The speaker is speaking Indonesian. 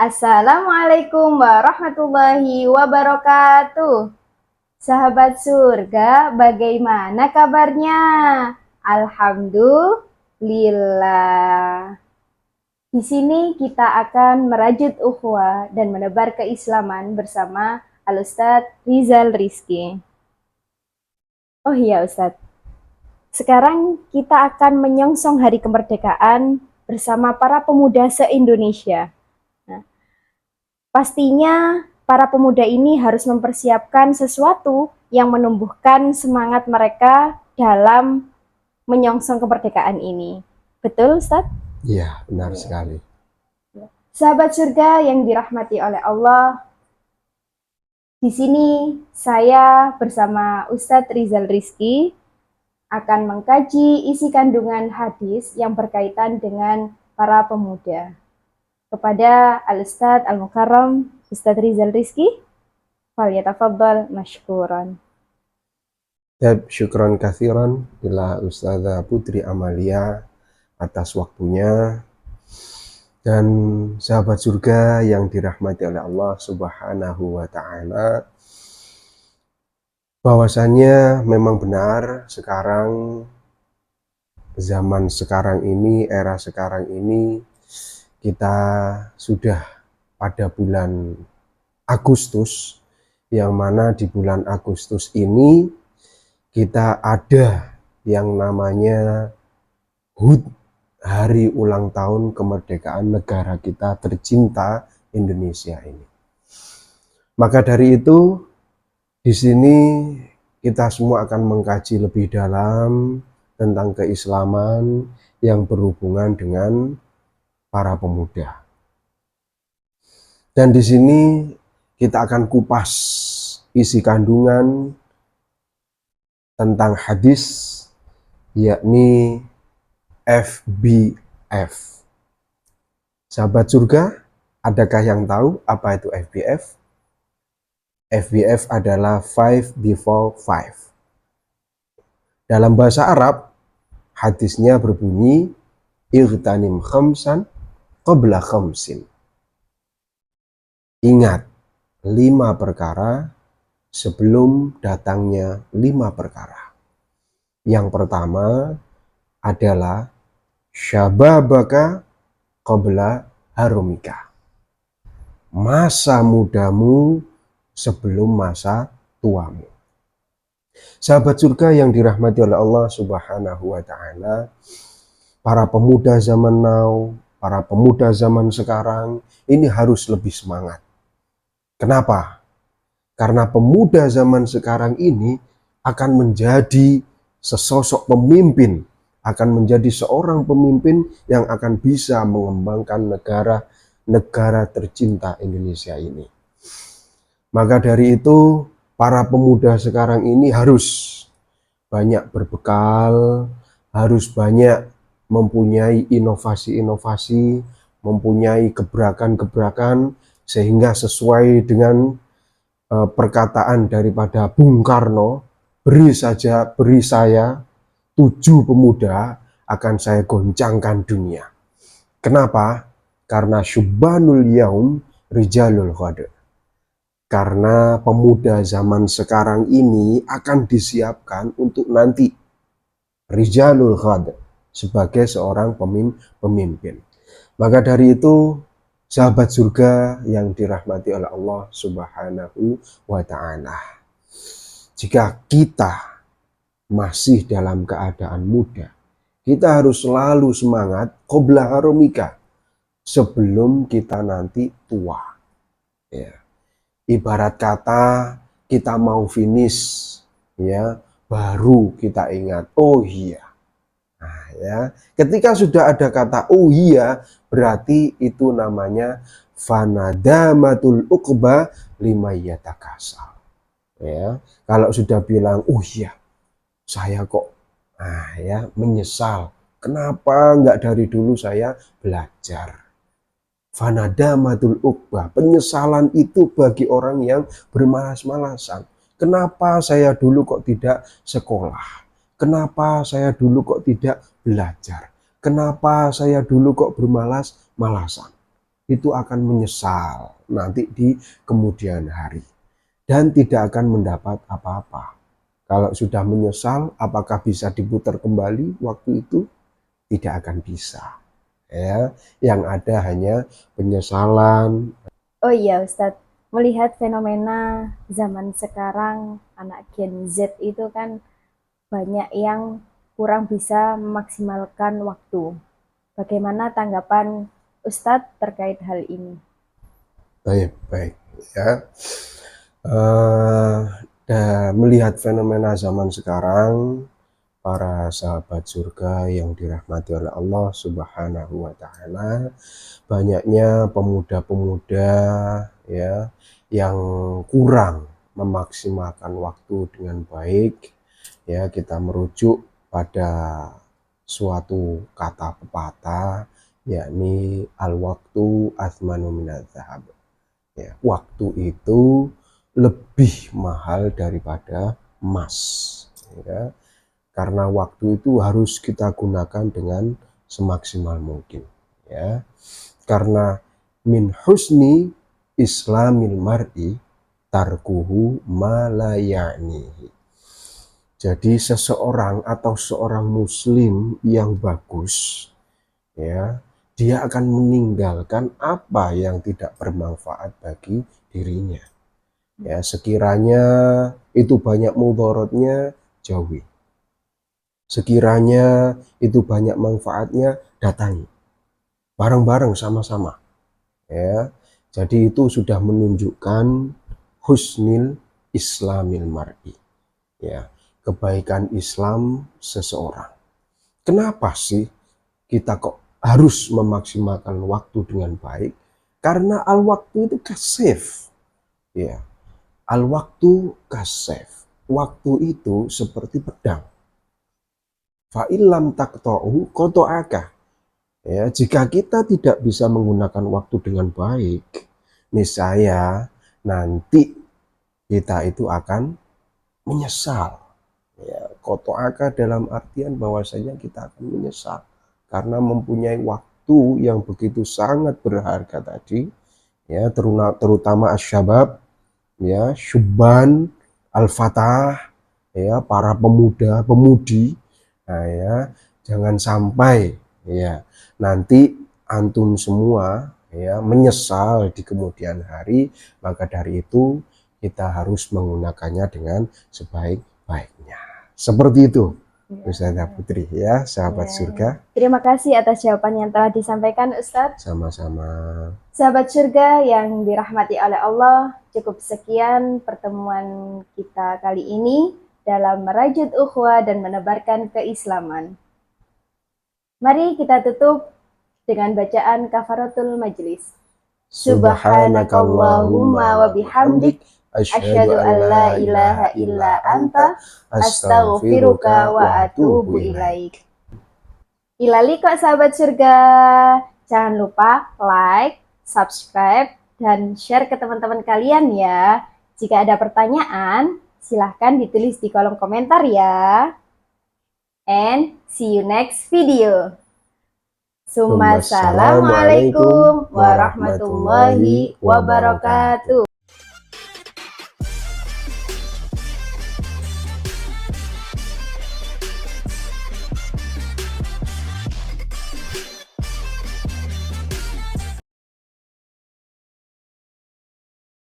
Assalamualaikum warahmatullahi wabarakatuh. Sahabat surga, bagaimana kabarnya? Alhamdulillah. Di sini kita akan merajut ukhuwah dan menebar keislaman bersama Al-Ustadz Rizal Rizky. Oh iya Ustadz, sekarang kita akan menyongsong hari kemerdekaan bersama para pemuda se-Indonesia. Pastinya para pemuda ini harus mempersiapkan sesuatu yang menumbuhkan semangat mereka dalam menyongsong kemerdekaan ini. Betul, Ustaz? Iya, benar sekali. Sahabat surga yang dirahmati oleh Allah, di sini saya bersama Ustadz Rizal Rizky akan mengkaji isi kandungan hadis yang berkaitan dengan para pemuda. Kepada Al-Ustadz Al-Mukarram Ustadz Rizal Rizky, falyatafaddal mashkuran. Syukran kathiran ila Ustazah Putri Amalia atas waktunya, dan sahabat surga yang dirahmati oleh Allah Subhanahu wa ta'ala, bahwasannya memang benar sekarang, zaman sekarang ini, era sekarang ini, kita sudah pada bulan Agustus, yang mana di bulan Agustus ini kita ada yang namanya HUT, hari ulang tahun kemerdekaan negara kita tercinta Indonesia ini. Maka dari itu, di sini kita semua akan mengkaji lebih dalam tentang keislaman yang berhubungan dengan para pemuda. Dan di sini kita akan kupas isi kandungan tentang hadis, yakni FBF. Sahabat surga, adakah yang tahu apa itu FBF? FBF adalah 5 before 5. Dalam bahasa Arab, hadisnya berbunyi Ightanim khamsan qabla khamsin. Ingat 5 perkara sebelum datangnya 5 perkara. Yang pertama adalah syababaka qabla harumika. Masa mudamu sebelum masa tuamu. Sahabat surga yang dirahmati oleh Allah Subhanahu wa ta'ala, para pemuda zaman now, para pemuda zaman sekarang ini harus lebih semangat. Kenapa? Karena pemuda zaman sekarang ini akan menjadi sesosok pemimpin, akan menjadi seorang pemimpin yang akan bisa mengembangkan negara tercinta Indonesia ini. Maka dari itu, para pemuda sekarang ini harus banyak berbekal, harus banyak mempunyai inovasi-inovasi, mempunyai gebrakan-gebrakan, sehingga sesuai dengan perkataan daripada Bung Karno, beri saya 7 pemuda akan saya goncangkan dunia. Kenapa? Karena syubbanul yaum rijalul ghad. Karena pemuda zaman sekarang ini akan disiapkan untuk nanti rijalul ghad, sebagai seorang pemimpin. Maka dari itu, sahabat surga yang dirahmati oleh Allah Subhanahu wa ta'ala, jika kita masih dalam keadaan muda, kita harus selalu semangat qabla harumika, sebelum kita nanti tua. Ya. Ibarat kata kita mau finish, ya, baru kita ingat, oh iya. Nah, ya, ketika sudah ada kata oh iya, berarti itu namanya fanadamatul uqba limayyatakasal. Ya, kalau sudah bilang oh iya, saya kok ya menyesal, kenapa enggak dari dulu saya belajar. Fanadamatul uqba, penyesalan itu bagi orang yang bermalas-malasan. Kenapa saya dulu kok tidak sekolah? Kenapa saya dulu kok tidak belajar? Kenapa saya dulu kok bermalas-malasan? itu akan menyesal nanti di kemudian hari dan tidak akan mendapat apa-apa. Kalau sudah menyesal, apakah bisa diputar kembali waktu itu? Tidak akan bisa. Ya, yang ada hanya penyesalan. Oh iya Ustadz, melihat fenomena zaman sekarang anak Gen Z itu kan banyak yang kurang bisa memaksimalkan waktu. Bagaimana tanggapan Ustadz terkait hal ini? Baik, ya. Dan melihat fenomena zaman sekarang, para sahabat surga yang dirahmati oleh Allah Subhanahu wa taala, banyaknya pemuda-pemuda ya yang kurang memaksimalkan waktu dengan baik. Ya, kita merujuk pada suatu kata pepatah, yakni al-waktu athmanu minadz zahab. Ya, waktu itu lebih mahal daripada emas. Ya, karena waktu itu harus kita gunakan dengan semaksimal mungkin. Ya, karena min husni islamil mar'i tarkuhu ma la ya'nihi. Jadi seseorang atau seorang muslim yang bagus, ya, dia akan meninggalkan apa yang tidak bermanfaat bagi dirinya. Ya, sekiranya itu banyak mudaratnya, jauhi. Sekiranya itu banyak manfaatnya, datangi. Bareng-bareng sama-sama. Ya. Jadi itu sudah menunjukkan husnil islamil mar'i. Ya, kebaikan Islam seseorang. Kenapa sih kita kok harus memaksimalkan waktu dengan baik? Karena al-waktu itu kasif. Ya, al-waktu kasif. Waktu itu seperti pedang. Fa'ilam taqta'u qata'aka. Ya, jika kita tidak bisa menggunakan waktu dengan baik, niscaya nanti kita itu akan menyesal. Ya, qata'aka dalam artian bahwasanya kita akan menyesal karena mempunyai waktu yang begitu sangat berharga tadi, ya, terutama asyabab, ya, syubban, al-fatah, ya, para pemuda, pemudi. Nah, ya, jangan sampai ya nanti antum semua ya menyesal di kemudian hari. Maka dari itu kita harus menggunakannya dengan sebaik-baiknya. Seperti itu, Ustazah Putri, ya, sahabat surga. Terima kasih atas jawaban yang telah disampaikan Ustadz. Sama-sama. Sahabat surga yang dirahmati oleh Allah, cukup sekian pertemuan kita kali ini dalam merajut ukhuwah dan menebarkan keislaman. Mari kita tutup dengan bacaan kafaratul majlis. Subhanakallahumma wa bihamdik, asyhadu an la ilaha illa anta, astaghfiruka wa atubu ilaik. Ilali kok sahabat surga. Jangan lupa like, subscribe, dan share ke teman-teman kalian ya. Jika ada pertanyaan, silahkan ditulis di kolom komentar ya. And see you next video. Assalamualaikum warahmatullahi wabarakatuh.